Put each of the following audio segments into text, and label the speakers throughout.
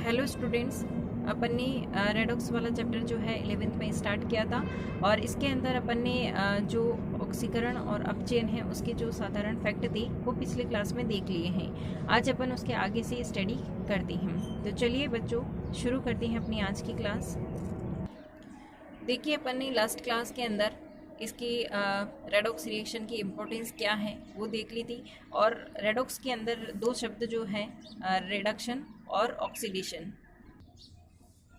Speaker 1: Hello students, अपन ने redox वाला chapter जो है 11th में स्टार्ट किया था और इसके अंदर अपन ने जो ऑक्सीकरण और अपचयन है उसके जो साधारण फैक्ट थे वो पिछले क्लास में देख लिए हैं। आज अपन उसके आगे से स्टडी करते हैं। तो चलिए बच्चों, शुरू करते हैं अपनी आज की क्लास। देखिए, अपन ने लास्ट क्लास के अंदर इसकी रेडॉक्स रिएक्शन की इम्पोर्टेंस क्या है वो देख ली थी। और रेडॉक्स के अंदर दो शब्द जो हैं, रिडक्शन और ऑक्सीडेशन,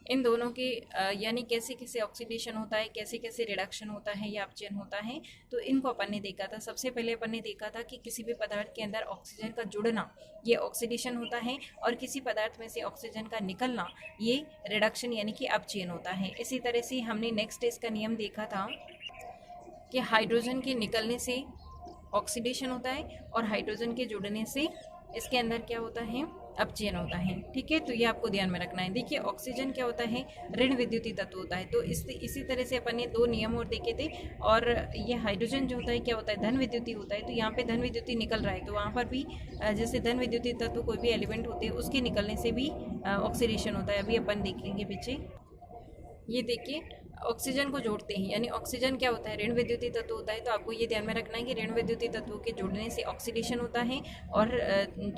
Speaker 1: इन दोनों के यानी कैसे कैसे ऑक्सीडेशन होता है, कैसे कैसे रिडक्शन होता है या अपचयन होता है, तो इनको अपन ने देखा था। सबसे पहले अपन ने देखा था कि किसी भी पदार्थ के अंदर ऑक्सीजन का जुड़ना ये ऑक्सीडेशन होता है और किसी पदार्थ में से ऑक्सीजन का निकलना ये रिडक्शन यानी कि अपचयन होता है। इसी तरह से हमने नेक्स्ट इसका नियम देखा था कि हाइड्रोजन के निकलने से ऑक्सीडेशन होता है और हाइड्रोजन के जुड़ने से इसके अंदर क्या होता है, अपचयन होता है। ठीक है, तो ये आपको ध्यान में रखना है। देखिए, ऑक्सीजन क्या होता है, ऋण विद्युतीय तत्व होता है। तो इसी तरह से अपन ने दो नियम और देखे थे। और ये हाइड्रोजन जो होता है क्या होता है, धन विद्युतीय होता है। तो यहाँ पे धन विद्युतीय निकल रहा है, तो वहाँ पर भी जैसे धन विद्युतीय तत्व कोई भी एलिमेंट होते हैं उसके निकलने से भी ऑक्सीडेशन होता है। अभी अपन देख लेंगे पीछे। ये देखिए, ऑक्सीजन को जोड़ते हैं यानी ऑक्सीजन क्या होता है, ऋण विद्युतीय तत्व होता है। तो आपको ये ध्यान में रखना है कि ऋण विद्युतीय तत्वों के जुड़ने से ऑक्सीडेशन होता है और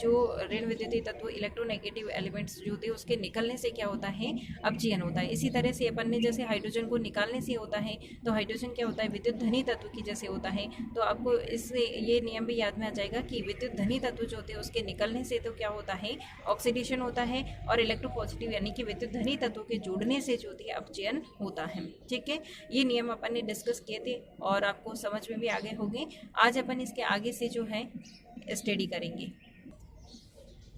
Speaker 1: जो ऋण विद्युतीय तत्व इलेक्ट्रोनेगेटिव एलिमेंट्स जो होते हैं उसके निकलने से क्या होता है, अपचयन होता है। इसी तरह से अपन ने जैसे हाइड्रोजन को निकालने से होता है, तो हाइड्रोजन क्या होता है, विद्युत धनी तत्व की जैसे होता है। तो आपको इससे ये नियम भी याद में आ जाएगा कि विद्युत धनी तत्व जो होते हैं उसके निकलने से तो क्या होता है, ऑक्सीडेशन होता है। और इलेक्ट्रोपॉजिटिव यानी कि विद्युत धनी तत्वों के जुड़ने से जो होती है अपचयन होता है। ठीक है, ये नियम अपन ने डिस्कस किए थे और आपको समझ में भी आ गए होंगे। आज अपन इसके आगे से जो है स्टडी करेंगे।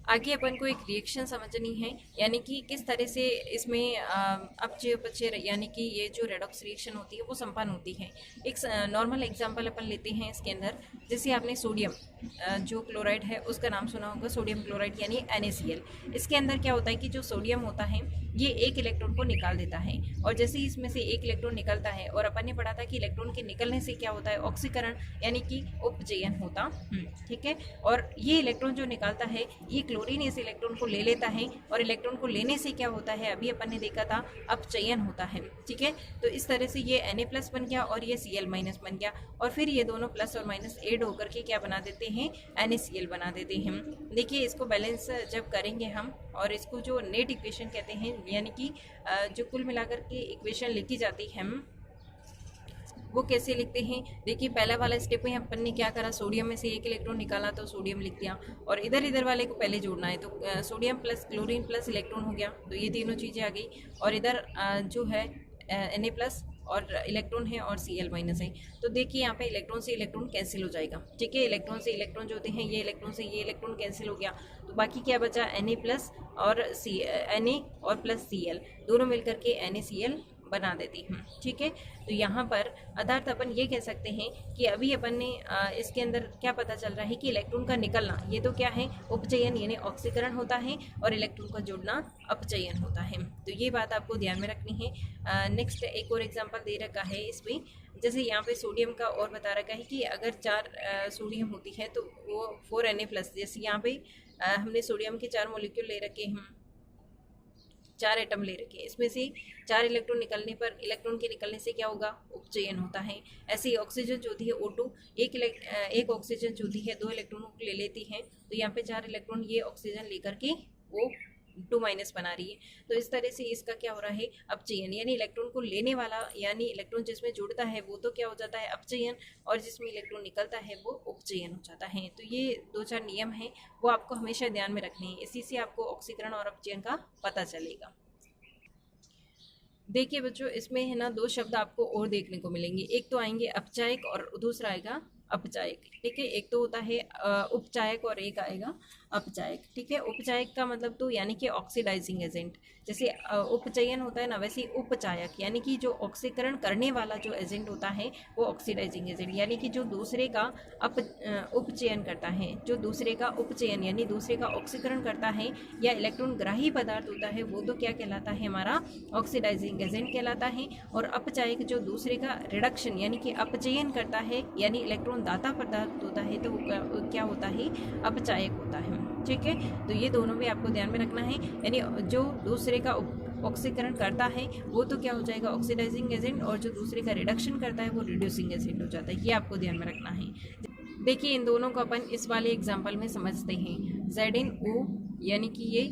Speaker 1: आगे अपन को एक रिएक्शन समझनी है, यानी कि किस तरह से इसमें अपचय उपचय यानी कि ये जो रेडॉक्स रिएक्शन होती है वो संपन्न होती है। एक नॉर्मल एग्जांपल अपन लेते हैं इसके अंदर। जैसे आपने सोडियम जो क्लोराइड है उसका नाम सुना होगा, सोडियम क्लोराइड यानी NaCl। इसके अंदर क्या होता है कि जो सोडियम होता है ये एक इलेक्ट्रॉन को निकाल देता है और जैसे ही इसमें से एक इलेक्ट्रॉन निकलता है, और अपन ने पढ़ा था कि इलेक्ट्रॉन के निकलने से क्या होता है, ऑक्सीकरण यानी कि उपचयन होता। ठीक है, और ये इलेक्ट्रॉन जो निकालता है ये क्लोरीन इस इलेक्ट्रॉन को ले लेता है और इलेक्ट्रॉन को लेने से क्या होता है, अभी अपन ने देखा था, अपचयन होता है। ठीक है, तो इस तरह से ये Na+ बन गया और ये Cl- बन गया और फिर ये दोनों प्लस और माइनस ऐड होकर के क्या बना देते हैं, NaCl बना देते हैं। देखिए, इसको बैलेंस जब करेंगे हम और इसको जो नेट इक्वेशन कहते हैं यानी कि जो कुल मिलाकर के इक्वेशन लिखी जाती है वो कैसे लिखते हैं। देखिए, पहला वाला स्टेप में अपन ने क्या करा, सोडियम में से एक इलेक्ट्रॉन निकाला तो सोडियम लिख दिया और इधर इधर वाले को पहले जोड़ना है। तो sodium plus chlorine plus electron हो गया, तो ये तीनों चीज़ें आ गई। और इधर जो है Na+ और इलेक्ट्रॉन है और Cl- है। तो देखिए, यहाँ पे इलेक्ट्रॉन से इलेक्ट्रॉन कैंसिल हो जाएगा। ठीक है, इलेक्ट्रॉन से इलेक्ट्रॉन जो होते हैं, ये इलेक्ट्रॉन से ये इलेक्ट्रॉन कैंसिल हो गया, तो बाकी क्या बचा, Na+ और Na और प्लस Cl दोनों मिलकर के NaCl बना देती हूँ। ठीक है, तो यहाँ पर अर्थात अपन ये कह सकते हैं कि अभी अपन ने इसके अंदर क्या पता चल रहा है कि इलेक्ट्रॉन का निकलना ये तो क्या है, उपचयन यानी ऑक्सीकरण होता है और इलेक्ट्रॉन का जुड़ना अपचयन होता है। तो ये बात आपको ध्यान में रखनी है। नेक्स्ट एक और एग्जांपल दे रखा है इसमें। जैसे यहाँ पे सोडियम का और बता रखा है कि अगर 4 सोडियम होती है तो वो 4 Na+। जैसे यहाँ पे हमने सोडियम के 4 मॉलिक्यूल ले रखे हैं, 4 एटम ले रखे हैं, इसमें से 4 इलेक्ट्रॉन निकलने पर इलेक्ट्रॉन के निकलने से क्या होगा, उपचयन होता है। ऐसे ही ऑक्सीजन जो होती है O2, एक ऑक्सीजन जो होती है 2 इलेक्ट्रॉनों को ले लेती है। तो यहाँ पे 4 इलेक्ट्रॉन ये ऑक्सीजन लेकर के O2- बना रही है। तो इस तरह से इसका क्या हो रहा है, अपचयन यानी इलेक्ट्रॉन को लेने वाला यानी इलेक्ट्रॉन जिसमें जुड़ता है वो तो क्या हो जाता है, अपचयन, और जिसमें इलेक्ट्रॉन निकलता है वो उपचयन हो जाता है। तो ये 2-4 नियम हैं वो आपको हमेशा ध्यान में रखने हैं। इसी से आपको ऑक्सीकरण और अपचयन का पता चलेगा। देखिए बच्चों, इसमें है ना 2 शब्द आपको और देखने को मिलेंगे। एक तो आएंगे अपचायक और दूसरा आएगा अपचायक। ठीक है, एक तो होता है उपचायक और एक आएगा अपचायक। ठीक है, उपचायक का मतलब तो यानी कि ऑक्सीडाइजिंग एजेंट। जैसे उपचयन होता है ना, वैसे उपचायक यानी कि जो ऑक्सीकरण करने वाला जो एजेंट होता है वो ऑक्सीडाइजिंग एजेंट यानी कि जो दूसरे का उपचयन करता है, जो दूसरे का उपचयन यानी दूसरे का ऑक्सीकरण करता है या इलेक्ट्रॉन ग्राही पदार्थ होता है वो तो क्या कहलाता है, हमारा ऑक्सीडाइजिंग एजेंट कहलाता है। और अपचायक जो दूसरे का रिडक्शन यानी कि अपचयन करता है यानी इलेक्ट्रॉन दाता पदार्थ होता है तो वो क्या होता है, अपचायक होता है। ठीक है। तो ये दोनों भी आपको ध्यान में रखना है, यानी जो दूसरे का ऑक्सीकरण करता है वो तो क्या हो जाएगा, ऑक्सीडाइजिंग एजेंट, और जो दूसरे का रिडक्शन करता है वो रिड्यूसिंग एजेंट हो जाता है। ये आपको ध्यान में रखना है। देखिए इन दोनों को अपन इस वाले एग्जाम्पल में समझते हैं। ZnO यानी कि ये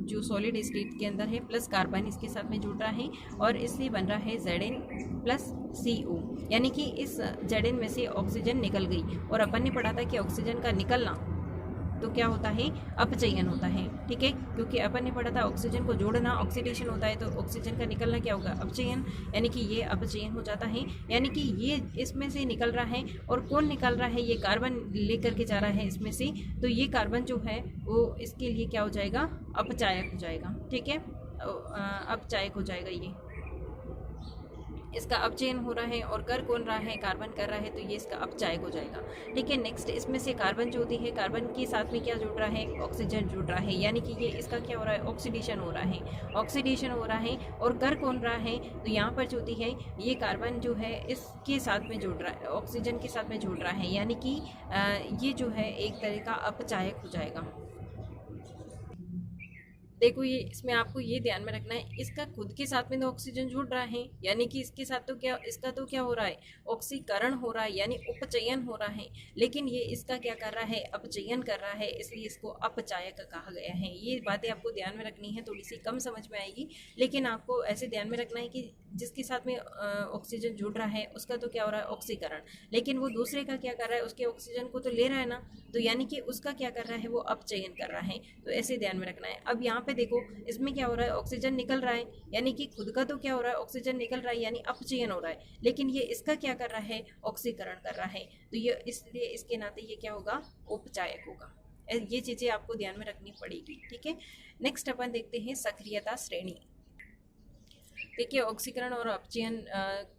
Speaker 1: जो सॉलिड स्टेट के अंदर है प्लस कार्बन इसके साथ में जुड़ रहा है और इसलिए बन रहा है Zn प्लस CO, यानी कि इस Zn में से ऑक्सीजन निकल गई। और अपन ने पढ़ा था कि ऑक्सीजन का निकलना तो क्या होता है, अपचयन होता है। ठीक है, क्योंकि अपन ने पढ़ा था ऑक्सीजन को जोड़ना ऑक्सीडेशन होता है, तो ऑक्सीजन का निकलना क्या होगा, अपचयन, यानी कि ये अपचयन हो जाता है। यानी कि ये इसमें से निकल रहा है, और कौन निकल रहा है, ये कार्बन लेकर के जा रहा है इसमें से, तो ये कार्बन जो है वो इसके लिए क्या हो जाएगा, अपचायक हो जाएगा। ठीक है, अपचायक हो जाएगा, ये इसका अपचयन हो रहा है और कर कौन रहा है, कार्बन कर रहा है, तो ये इसका अपचायक हो जाएगा। ठीक है, नेक्स्ट इसमें से कार्बन जो होती है, कार्बन के साथ में क्या जुड़ रहा है, ऑक्सीजन जुड़ रहा है, यानी कि ये इसका क्या हो रहा है, ऑक्सीडेशन हो रहा है, ऑक्सीडेशन हो रहा है। और कर कौन रहा है, तो यहाँ पर जो होती है ये कार्बन जो है इसके साथ में जुड़ रहा है, ऑक्सीजन के साथ में जुड़ रहा है, यानी कि ये जो है एक तरह का अपचायक हो जाएगा। देखो ये इसमें आपको ये ध्यान में रखना है, इसका खुद के साथ में तो ऑक्सीजन जुड़ रहा है, यानी कि इसके साथ तो क्या, इसका तो क्या हो रहा है, ऑक्सीकरण हो रहा है, यानी उपचयन हो रहा है। लेकिन ये इसका क्या कर रहा है, अपचयन कर रहा है, इसलिए इसको अपचायक कहा गया है। ये बातें आपको ध्यान में रखनी है, थोड़ी सी कम समझ में आएगी, लेकिन आपको ऐसे ध्यान में रखना है कि जिसके साथ में ऑक्सीजन जुड़ रहा है उसका तो क्या हो रहा है, ऑक्सीकरण, लेकिन वो दूसरे का क्या कर रहा है, उसके ऑक्सीजन को तो ले रहा है ना, तो यानी कि उसका क्या कर रहा है, वो अपचयन कर रहा है। तो ऐसे ध्यान में रखना है। अब यहाँ पे देखो इसमें क्या हो रहा है, ऑक्सीजन निकल रहा है, यानी कि खुद का तो क्या हो रहा है, ऑक्सीजन निकल रहा है, यानी अपचयन हो रहा है, लेकिन ये इसका क्या कर रहा है, ऑक्सीकरण कर रहा है, तो ये इसलिए इसके नाते ये क्या होगा, उपचायक होगा। ये चीज़ें आपको ध्यान में रखनी पड़ेगी। ठीक है, नेक्स्ट अपन देखते हैं सक्रियता श्रेणी। देखिए ऑक्सीकरण और अपचयन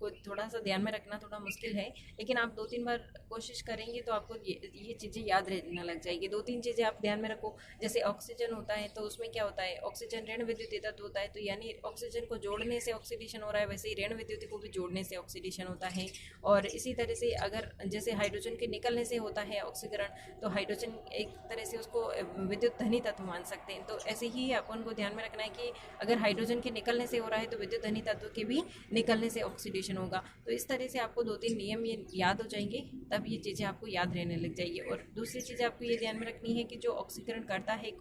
Speaker 1: को थोड़ा सा ध्यान में रखना थोड़ा मुश्किल है, लेकिन आप 2-3 बार कोशिश करेंगे तो आपको ये चीज़ें याद रहने लग जाएगी। 2-3 चीज़ें आप ध्यान में रखो, जैसे ऑक्सीजन होता है तो उसमें क्या होता है, ऑक्सीजन ऋण विद्युत तत्व होता है, तो यानी ऑक्सीजन को जोड़ने से ऑक्सीडेशन हो रहा है, वैसे ही ऋण विद्युत को भी जोड़ने से ऑक्सीडेशन होता है। और इसी तरह से अगर जैसे हाइड्रोजन के निकलने से होता है ऑक्सीकरण, तो हाइड्रोजन एक तरह से उसको विद्युत धनी तत्व मान सकते हैं। तो ऐसे ही अपन को ध्यान में रखना है कि अगर हाइड्रोजन के निकलने से हो रहा है तो विद्युत धनी तत्व के भी निकलने से ऑक्सीडेशन होगा। तो इस तरह से आपको 2-3 नियम ये याद हो जाएंगे, तब ये चीज़ें आपको याद रहने लग जाएगी। और दूसरी चीज़ आपको ये ध्यान में रखनी है कि जो ऑक्सीकरण करता है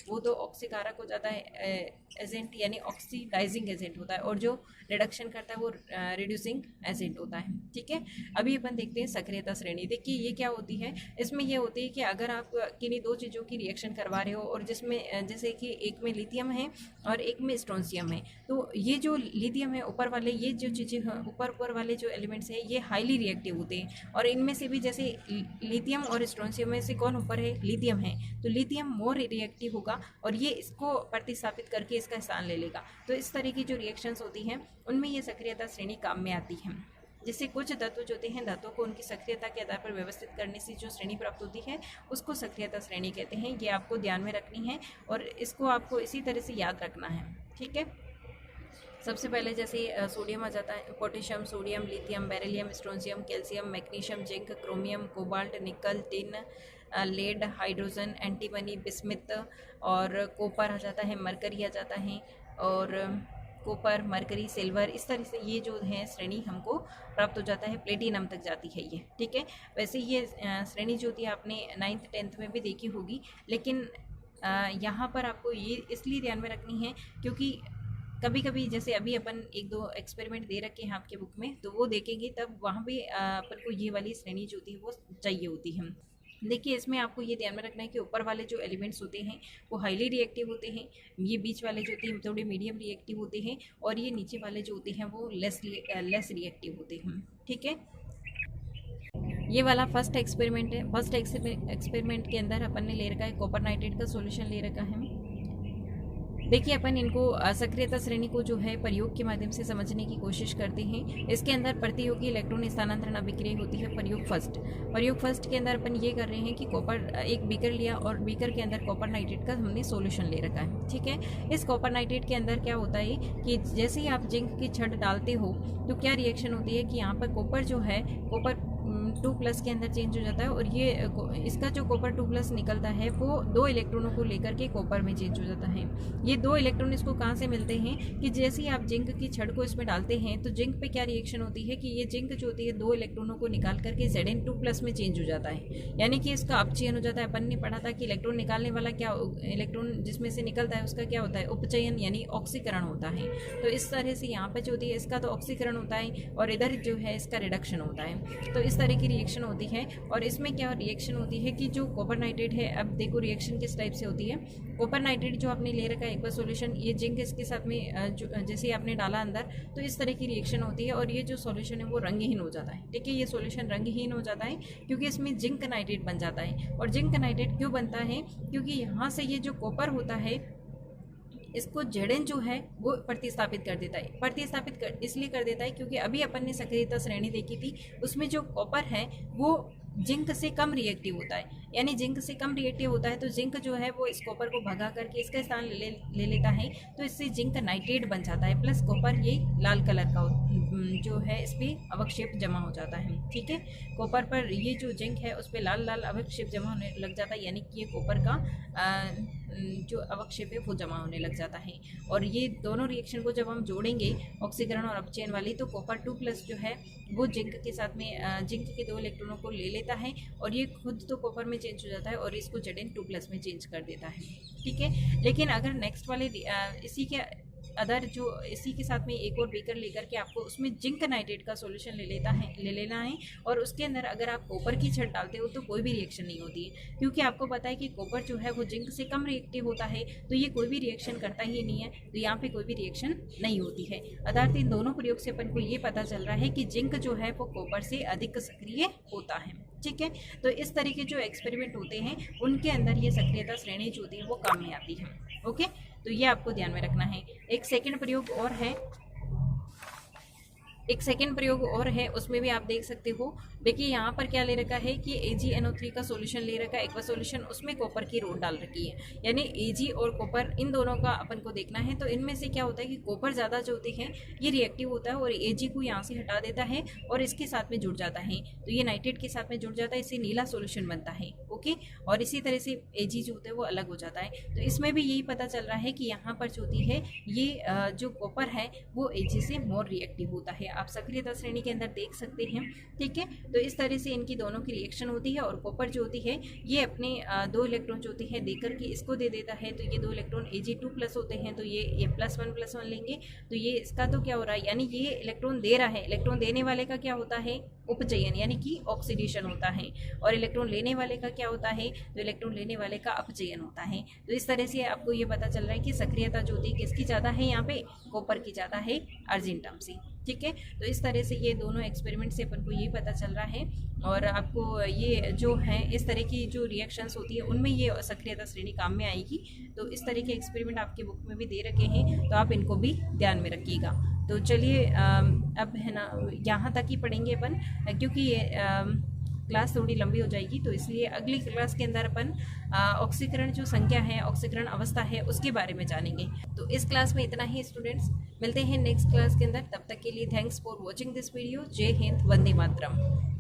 Speaker 1: वो तो ऑक्सीकारक हो जाता है एजेंट, यानी ऑक्सीडाइजिंग एजेंट होता है, और जो रिडक्शन करता है वो रिड्यूसिंग एजेंट होता है। ठीक है, अभी अपन देखते हैं सक्रियता श्रेणी। देखिए ये क्या होती है, इसमें ये होती है कि अगर आप किन्हीं 2 चीज़ों की रिएक्शन करवा रहे हो और जिसमें जैसे कि एक में लिथियम है और एक में स्ट्रोंशियम है, तो ये जो लिथियम है ऊपर वाले, ये जो चीज़ें ऊपर वाले जो एलिमेंट्स हैं ये हाईली रिएक्टिव होते हैं, और इनमें से भी जैसे लिथियम और स्ट्रोंशियम में से कौन ऊपर है, लिथियम है, तो लिथियम मोर रिएक्टिव होगा और ये इसको प्रतिस्थापित करके इसका स्थान ले लेगा। तो इस तरह की जो रिएक्शंस होती हैं उनमें ये सक्रियता श्रेणी काम में आती है। जिससे कुछ तत्व जो होते हैं, धातुओं को उनकी सक्रियता के आधार पर व्यवस्थित करने से जो श्रेणी प्राप्त होती है उसको सक्रियता श्रेणी कहते हैं। ये आपको ध्यान में रखनी है और इसको आपको इसी तरह से याद रखना है। ठीक है, सबसे पहले जैसे सोडियम आ जाता है, potassium, sodium, lithium, beryllium, strontium, calcium, magnesium, zinc, chromium, cobalt, nickel, tin, lead, hydrogen, antimony, bismuth, और कॉपर आ जाता है, मरकरी आ जाता है, और कॉपर, मरकरी, सिल्वर, इस तरह से ये जो है श्रेणी हमको प्राप्त हो जाता है, प्लेटिनम तक जाती है ये। ठीक है, वैसे ये श्रेणी जो होती है आपने 9th 10th में भी देखी होगी, लेकिन यहाँ पर आपको ये इसलिए ध्यान में रखनी है क्योंकि कभी कभी जैसे अभी अपन 1-2 एक्सपेरिमेंट दे रखे हैं आपके बुक में, तो वो देखेंगे तब वहाँ पे अपन को ये वाली श्रेणी जो होती है वो चाहिए होती है। देखिए इसमें आपको ये ध्यान में रखना है कि ऊपर वाले जो एलिमेंट्स होते हैं वो हाईली रिएक्टिव होते हैं, ये बीच वाले जो होते हैं थोड़े मीडियम रिएक्टिव होते हैं, और ये नीचे वाले जो होते हैं वो लेस रिएक्टिव होते हैं। ठीक है, ये वाला फर्स्ट एक्सपेरिमेंट है। फर्स्ट एक्सपेरिमेंट के अंदर अपन ने ले रखा है कॉपर नाइट्रेट का सॉल्यूशन ले रखा है। देखिए अपन इनको सक्रियता श्रेणी को जो है प्रयोग के माध्यम से समझने की कोशिश करते हैं। इसके अंदर प्रतियोगी इलेक्ट्रॉन स्थानांतरण अभिक्रिया होती है प्रयोग फर्स्ट के अंदर अपन ये कर रहे हैं कि कॉपर एक बीकर लिया और बीकर के अंदर कॉपर नाइट्रेट का हमने सॉल्यूशन ले रखा है। ठीक है, इस कॉपर नाइट्रेट के अंदर क्या होता है कि जैसे ही आप जिंक की छड़ डालते हो तो क्या रिएक्शन होती है कि यहाँ पर कॉपर जो है, कॉपर 2+ के अंदर चेंज हो जाता है, और ये इसका जो कॉपर 2+ निकलता है वो 2 इलेक्ट्रॉनों को लेकर के कॉपर में चेंज हो जाता है। ये 2 इलेक्ट्रॉन इसको कहाँ से मिलते हैं कि जैसे ही आप जिंक की छड़ को इसमें डालते हैं तो जिंक पे क्या रिएक्शन होती है कि ये जिंक जो होती है 2 इलेक्ट्रॉनों को निकाल करके Zn2+ में चेंज हो जाता है, यानी कि इसका अपचयन हो जाता है। अपन ने पढ़ा था कि इलेक्ट्रॉन निकालने वाला क्या, इलेक्ट्रॉन जिसमें से निकलता है उसका क्या होता है, उपचयन यानी ऑक्सीकरण होता है। तो इस तरह से यहाँ पे जो होती है इसका तो ऑक्सीकरण होता है और इधर जो है इसका रिडक्शन होता है। तो इस तरह की रिएक्शन होती है। और इसमें क्या रिएक्शन होती है कि जो कॉपर नाइट्रेट है, अब देखो रिएक्शन किस टाइप से होती है। कॉपर नाइट्रेट जो आपने ले रखा है एक बार सॉल्यूशन, ये जिंक इसके साथ में जैसे आपने डाला अंदर, तो इस तरह की रिएक्शन होती है और ये जो सॉल्यूशन है वो रंगहीन हो जाता है। ठीक है, ये सॉल्यूशन रंगहीन हो जाता है क्योंकि इसमें जिंक नाइट्रेट बन जाता है। और जिंक नाइट्रेट क्यों बनता है, क्योंकि यहाँ से ये जो कॉपर होता है इसको Zn जो है वो प्रतिस्थापित कर देता है। प्रतिस्थापित कर इसलिए कर देता है क्योंकि अभी अपन ने सक्रियता श्रेणी देखी थी, उसमें जो कॉपर है वो जिंक से कम रिएक्टिव होता है। यानी जिंक से कम रिएक्टिव होता है तो जिंक जो है वो इस कॉपर को भगा करके इसका स्थान ले लेता है, तो इससे जिंक नाइट्रेट बन जाता है। प्लस कॉपर ये लाल कलर का जो है इस पर अवक्षेप जमा हो जाता है। ठीक है, कॉपर पर ये जो जिंक है उस पर लाल लाल अवक्षेप जमा होने लग जाता है, यानी कि ये कॉपर का जो अवक्षेप है वो जमा होने लग जाता है। और ये दोनों रिएक्शन को जब हम जोड़ेंगे ऑक्सीकरण और अपचयन वाली, तो कॉपर 2+ जो है वो जिंक के साथ में जिंक के 2 इलेक्ट्रॉनों को ले लेता है और ये खुद तो कॉपर में चेंज हो जाता है और इसको Zn2+ में चेंज कर देता है। ठीक है, लेकिन अगर नेक्स्ट वाले इसी के अदर जो इसी के साथ में एक और बीकर लेकर के आपको उसमें जिंक नाइट्रेट का सॉल्यूशन ले लेना है और उसके अंदर अगर आप कॉपर की छड़ डालते हो तो कोई भी रिएक्शन नहीं होती है, क्योंकि आपको पता है कि कॉपर जो है वो जिंक से कम रिएक्टिव होता है, तो ये कोई भी रिएक्शन करता ही नहीं है, तो यहाँ पे कोई भी रिएक्शन नहीं होती है। अर्थात इन दोनों प्रयोग से अपन को ये पता चल रहा है कि जिंक जो है वो कॉपर से अधिक सक्रिय होता है। ठीक है, तो इस तरह के जो एक्सपेरिमेंट होते हैं उनके अंदर ये सक्रियता श्रेणी जो होती है वो काम में आती है। ओके, तो ये आपको ध्यान में रखना है। एक सेकंड प्रयोग और है, उसमें भी आप देख सकते हो। देखिए यहाँ पर क्या ले रखा है कि AgNO3 का सॉल्यूशन ले रखा है, एक बार सॉल्यूशन, उसमें कॉपर की रोड डाल रखी है, यानी Ag और कॉपर इन दोनों का अपन को देखना है। तो इनमें से क्या होता है कि कॉपर ज़्यादा जो होती है ये रिएक्टिव होता है और Ag को यहाँ से हटा देता है और इसके साथ में जुड़ जाता है, तो ये नाइट्रेट के साथ में जुड़ जाता है, इससे नीला सॉल्यूशन बनता है। ओके, और इसी तरह से Ag जो होता है वो अलग हो जाता है। तो इसमें भी यही पता चल रहा है कि यहाँ पर जो होती है ये जो कॉपर है वो Ag से मोर रिएक्टिव होता है, आप सक्रियता श्रेणी के अंदर देख सकते हैं। ठीक है, तो इस तरह से इनकी दोनों की रिएक्शन होती है और कॉपर जो होती है ये अपने 2 इलेक्ट्रॉन जो होती है देकर के इसको दे देता है, तो ये 2 इलेक्ट्रॉन Ag2+ होते हैं, तो ये +1 लेंगे, तो ये इसका तो क्या हो रहा है, यानी ये इलेक्ट्रॉन दे रहा है, इलेक्ट्रॉन देने वाले का क्या होता है, उपचयन यानी कि ऑक्सीडेशन होता है, और इलेक्ट्रॉन लेने वाले का क्या होता है, तो इलेक्ट्रॉन लेने वाले का अपचयन होता है। तो इस तरह से आपको ये पता चल रहा है कि सक्रियता जो होती है किसकी ज़्यादा है, यहाँ पे कॉपर की ज़्यादा है अर्जेंटम से। ठीक है, तो इस तरह से ये दोनों एक्सपेरिमेंट से अपन को ये पता चल रहा है, और आपको ये जो है इस तरह की जो रिएक्शंस होती है उनमें ये सक्रियता श्रेणी काम में आएगी। तो इस तरह के एक्सपेरिमेंट आपके बुक में भी दे रखे हैं, तो आप इनको भी ध्यान में रखिएगा। तो चलिए अब है ना यहाँ तक ही पढ़ेंगे अपन, क्योंकि ये क्लास थोड़ी लंबी हो जाएगी, तो इसलिए अगली क्लास के अंदर अपन ऑक्सीकरण जो संख्या है, ऑक्सीकरण अवस्था है, उसके बारे में जानेंगे। तो इस क्लास में इतना ही स्टूडेंट्स, मिलते हैं नेक्स्ट क्लास के अंदर। तब तक के लिए thanks for watching this video. जय हिंद, वंदे मातरम।